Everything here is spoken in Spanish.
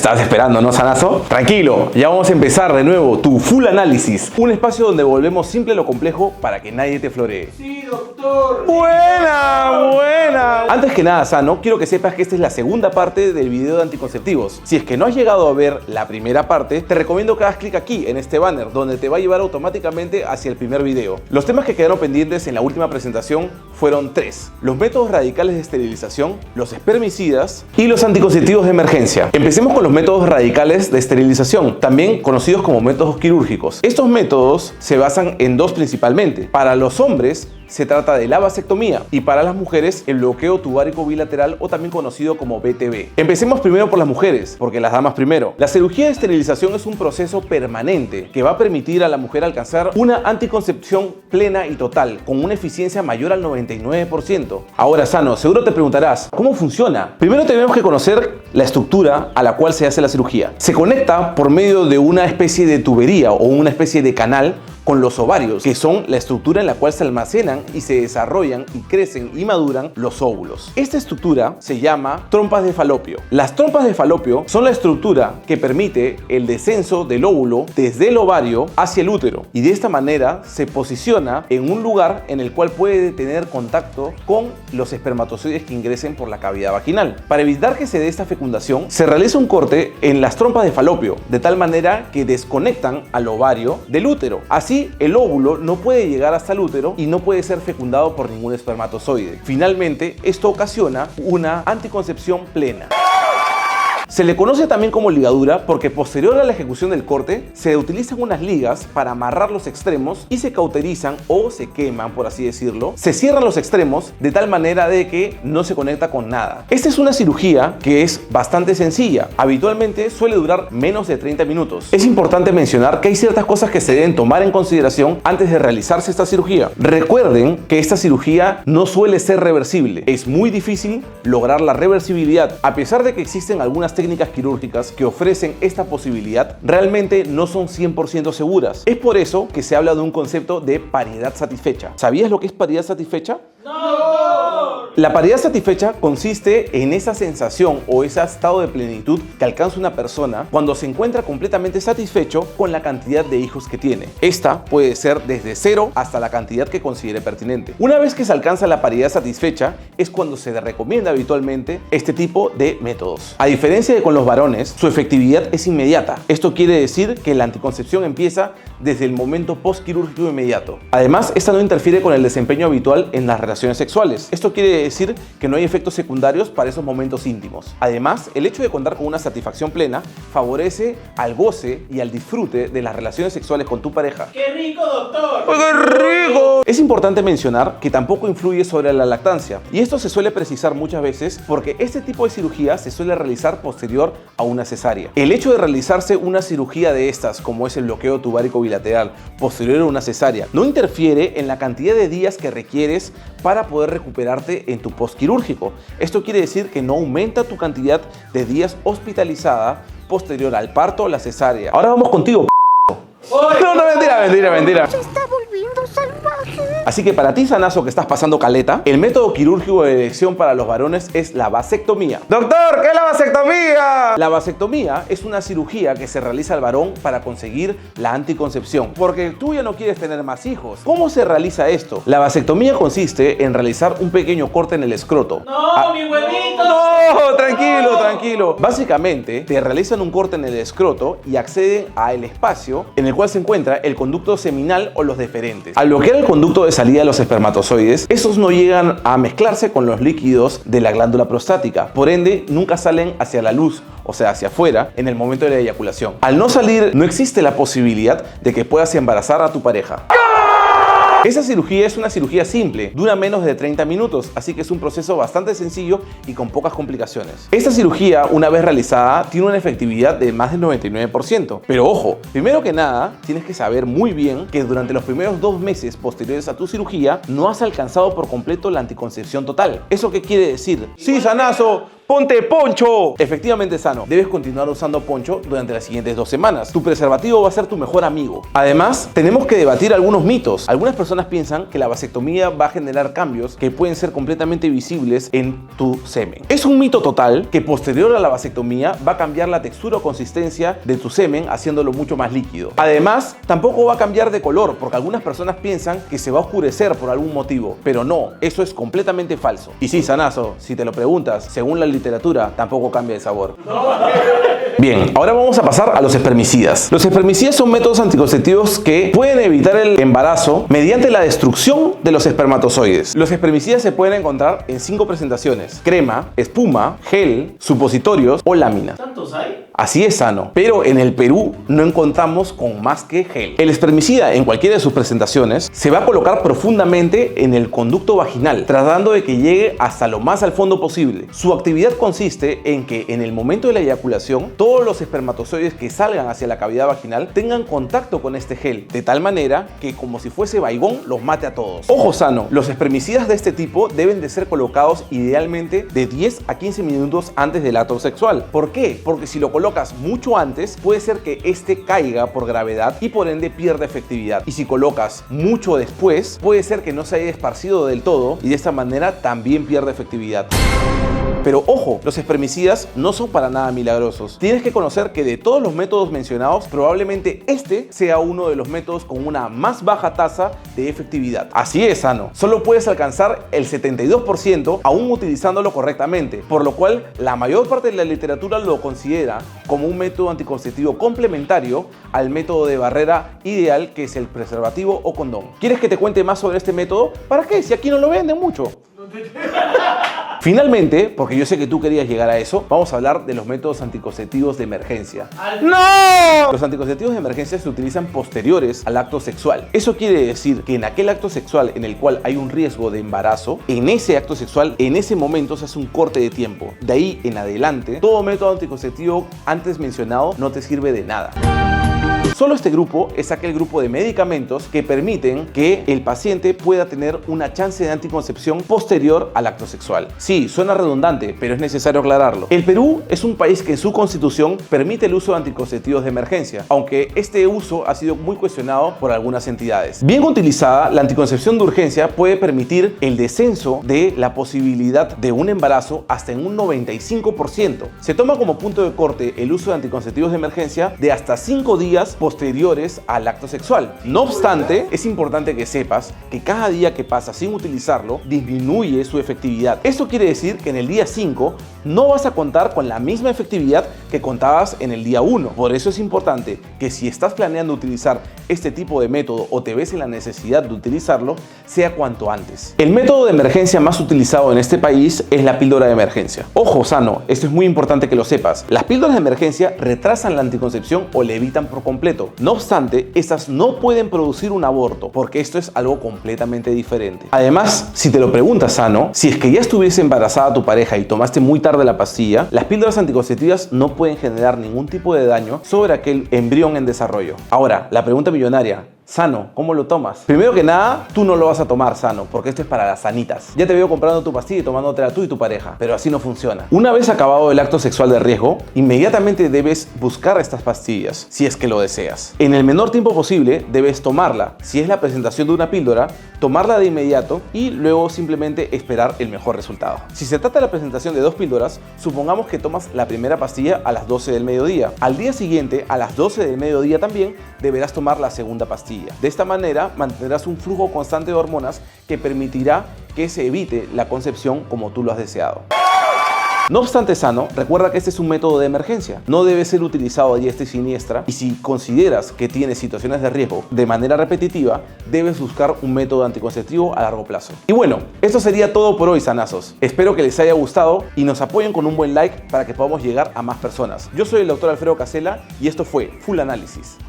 estabas esperando, ¿no, Sanazo? Tranquilo, ya vamos a empezar de nuevo tu Full Análisis, un espacio donde volvemos simple lo complejo para que nadie te floree. Sí, doctor. Buena. Antes que nada, Sano, quiero que sepas que esta es la segunda parte del video de anticonceptivos. Si es que no has llegado a ver la primera parte, te recomiendo que hagas clic aquí en este banner, donde te va a llevar automáticamente hacia el primer video. Los temas que quedaron pendientes en la última presentación fueron 3: los métodos radicales de esterilización, los espermicidas y los anticonceptivos de emergencia. Empecemos con los métodos radicales de esterilización, también conocidos como métodos quirúrgicos. Estos métodos se basan en dos principalmente. Para los hombres se trata de la vasectomía y para las mujeres el bloqueo tubárico bilateral, o también conocido como BTB. Empecemos primero por las mujeres, porque las damas primero. La cirugía de esterilización es un proceso permanente que va a permitir a la mujer alcanzar una anticoncepción plena y total, con una eficiencia mayor al 99%. Ahora, Sano, seguro te preguntarás, ¿cómo funciona? Primero tenemos que conocer la estructura a la cual se hace la cirugía. Se conecta por medio de una especie de tubería o una especie de canal con los ovarios, que son la estructura en la cual se almacenan y se desarrollan y crecen y maduran los óvulos. Esta estructura se llama trompas de falopio. Las trompas de falopio son la estructura que permite el descenso del óvulo desde el ovario hacia el útero, y de esta manera se posiciona en un lugar en el cual puede tener contacto con los espermatozoides que ingresen por la cavidad vaginal. Para evitar que se dé esta fecundación, se realiza un corte en las trompas de falopio, de tal manera que desconectan al ovario del útero. Así, el óvulo no puede llegar hasta el útero y no puede ser fecundado por ningún espermatozoide. Finalmente, esto ocasiona una anticoncepción plena. Se le conoce también como ligadura porque posterior a la ejecución del corte se utilizan unas ligas para amarrar los extremos y se cauterizan o se queman, por así decirlo. Se cierran los extremos de tal manera de que no se conecta con nada. Esta es una cirugía que es bastante sencilla. Habitualmente suele durar menos de 30 minutos. Es importante mencionar que hay ciertas cosas que se deben tomar en consideración antes de realizarse esta cirugía. Recuerden que esta cirugía no suele ser reversible. Es muy difícil lograr la reversibilidad. A pesar de que existen algunas técnicas quirúrgicas que ofrecen esta posibilidad, realmente no son 100% seguras. Es por eso que se habla de un concepto de paridad satisfecha. ¿Sabías lo que es paridad satisfecha? ¡No! La paridad satisfecha consiste en esa sensación o ese estado de plenitud que alcanza una persona cuando se encuentra completamente satisfecho con la cantidad de hijos que tiene. Esta puede ser desde 0 hasta la cantidad que considere pertinente. Una vez que se alcanza la paridad satisfecha es cuando se recomienda habitualmente este tipo de métodos. A diferencia de con los varones, su efectividad es inmediata. Esto quiere decir que la anticoncepción empieza desde el momento postquirúrgico inmediato. Además, esta no interfiere con el desempeño habitual en las relaciones sexuales. Esto quiere decir que no hay efectos secundarios para esos momentos íntimos. Además, el hecho de contar con una satisfacción plena favorece al goce y al disfrute de las relaciones sexuales con tu pareja. ¡Qué rico, doctor! ¡Qué rico! Es importante mencionar que tampoco influye sobre la lactancia, y esto se suele precisar muchas veces porque este tipo de cirugía se suele realizar posterior a una cesárea. El hecho de realizarse una cirugía de estas, como es el bloqueo tubárico bilateral, posterior a una cesárea, no interfiere en la cantidad de días que requieres para poder recuperarte en tu postquirúrgico. Esto quiere decir que no aumenta tu cantidad de días hospitalizada posterior al parto o la cesárea. Ahora vamos contigo. No, mentira. Se está volviendo salvaje. Así que para ti, Sanazo, que estás pasando caleta, el método quirúrgico de elección para los varones es la vasectomía. ¡Doctor! ¿Qué es la vasectomía? La vasectomía es una cirugía que se realiza al varón para conseguir la anticoncepción, porque tú ya no quieres tener más hijos. ¿Cómo se realiza esto? La vasectomía consiste en realizar un pequeño corte en el escroto. ¡No, mi huevito! No, tranquilo. Básicamente, te realizan un corte en el escroto y acceden al espacio en el cual se encuentra el conducto seminal o los deferentes. Al bloquear el conducto de salida de los espermatozoides, estos no llegan a mezclarse con los líquidos de la glándula prostática. Por ende, nunca salen hacia la luz, o sea, hacia afuera, en el momento de la eyaculación. Al no salir, no existe la posibilidad de que puedas embarazar a tu pareja. Esta cirugía es una cirugía simple, dura menos de 30 minutos, así que es un proceso bastante sencillo y con pocas complicaciones. Esta cirugía, una vez realizada, tiene una efectividad de más del 99%. Pero ojo, primero que nada, tienes que saber muy bien que durante los primeros 2 meses posteriores a tu cirugía, no has alcanzado por completo la anticoncepción total. ¿Eso qué quiere decir? Sí, Sanazo, ¡Ponte poncho! Efectivamente, Sano, debes continuar usando poncho durante las siguientes 2 semanas. Tu preservativo va a ser tu mejor amigo. Además, tenemos que debatir algunos mitos. Algunas personas piensan que la vasectomía va a generar cambios que pueden ser completamente visibles en tu semen. Es un mito total que posterior a la vasectomía va a cambiar la textura o consistencia de tu semen, haciéndolo mucho más líquido. Además, tampoco va a cambiar de color, porque algunas personas piensan que se va a oscurecer por algún motivo, pero no, eso es completamente falso. Y sí, Sanazo, si te lo preguntas, según la literatura, tampoco cambia de sabor. Bien, ahora vamos a pasar a los espermicidas. Los espermicidas son métodos anticonceptivos que pueden evitar el embarazo mediante la destrucción de los espermatozoides. Los espermicidas se pueden encontrar en 5 presentaciones: crema, espuma, gel, supositorios o lámina. ¿Tantos hay? Así es, Sano, pero en el Perú no encontramos con más que gel. El espermicida, en cualquiera de sus presentaciones, se va a colocar profundamente en el conducto vaginal, tratando de que llegue hasta lo más al fondo posible. Su actividad consiste en que en el momento de la eyaculación, todos los espermatozoides que salgan hacia la cavidad vaginal tengan contacto con este gel, de tal manera que, como si fuese Baygon, los mate a todos. Ojo, Sano, los espermicidas de este tipo deben de ser colocados idealmente de 10 a 15 minutos antes del acto sexual. ¿Por qué? Porque si lo colocas mucho antes, puede ser que este caiga por gravedad y por ende pierda efectividad. Y si colocas mucho después, puede ser que no se haya esparcido del todo y de esta manera también pierda efectividad. Pero ojo, los espermicidas no son para nada milagrosos. Tienes que conocer que de todos los métodos mencionados, probablemente este sea uno de los métodos con una más baja tasa de efectividad. Así es, Sano. Solo puedes alcanzar el 72% aún utilizándolo correctamente, por lo cual la mayor parte de la literatura lo considera como un método anticonceptivo complementario al método de barrera ideal, que es el preservativo o condón. ¿Quieres que te cuente más sobre este método? ¿Para qué? Si aquí no lo venden mucho. Finalmente, porque yo sé que tú querías llegar a eso, vamos a hablar de los métodos anticonceptivos de emergencia. ¡No! Los anticonceptivos de emergencia se utilizan posteriores al acto sexual. Eso quiere decir que en aquel acto sexual en el cual hay un riesgo de embarazo, en ese acto sexual, en ese momento se hace un corte de tiempo. De ahí en adelante, todo método anticonceptivo antes mencionado no te sirve de nada. Solo este grupo es aquel grupo de medicamentos que permiten que el paciente pueda tener una chance de anticoncepción posterior al acto sexual. Sí, suena redundante, pero es necesario aclararlo. El Perú es un país que en su constitución permite el uso de anticonceptivos de emergencia, aunque este uso ha sido muy cuestionado por algunas entidades. Bien utilizada, la anticoncepción de urgencia puede permitir el descenso de la posibilidad de un embarazo hasta en un 95%. Se toma como punto de corte el uso de anticonceptivos de emergencia de hasta 5 días posteriores al acto sexual. No obstante, es importante que sepas que cada día que pasa sin utilizarlo disminuye su efectividad. Esto quiere decir que en el día 5 no vas a contar con la misma efectividad que contabas en el día 1. Por eso es importante que si estás planeando utilizar este tipo de método o te ves en la necesidad de utilizarlo, sea cuanto antes. El método de emergencia más utilizado en este país es la píldora de emergencia. Ojo, Sano, esto es muy importante que lo sepas. Las píldoras de emergencia retrasan la anticoncepción o la evitan por completo. No obstante, estas no pueden producir un aborto, porque esto es algo completamente diferente. Además, si te lo preguntas, Sano, si es que ya estuviese embarazada tu pareja y tomaste muy tarde la pastilla, las píldoras anticonceptivas no pueden generar ningún tipo de daño sobre aquel embrión en desarrollo. Ahora, la pregunta millonaria: Sano, ¿cómo lo tomas? Primero que nada, tú no lo vas a tomar, Sano, porque esto es para las sanitas. Ya te veo comprando tu pastilla y tomándotela tú y tu pareja, pero así no funciona. Una vez acabado el acto sexual de riesgo, inmediatamente debes buscar estas pastillas, si es que lo deseas. En el menor tiempo posible, debes tomarla. Si es la presentación de una píldora, tomarla de inmediato y luego simplemente esperar el mejor resultado. Si se trata de la presentación de 2 píldoras, supongamos que tomas la primera pastilla a las 12 del mediodía. Al día siguiente, a las 12 del mediodía también, deberás tomar la segunda pastilla. De esta manera mantendrás un flujo constante de hormonas que permitirá que se evite la concepción como tú lo has deseado. No obstante, Sano, recuerda que este es un método de emergencia. No debe ser utilizado a diestra y siniestra, y si consideras que tienes situaciones de riesgo de manera repetitiva, debes buscar un método anticonceptivo a largo plazo. Y bueno, esto sería todo por hoy, sanazos. Espero que les haya gustado y nos apoyen con un buen like para que podamos llegar a más personas. Yo soy el Dr. Alfredo Casella y esto fue Full Análisis.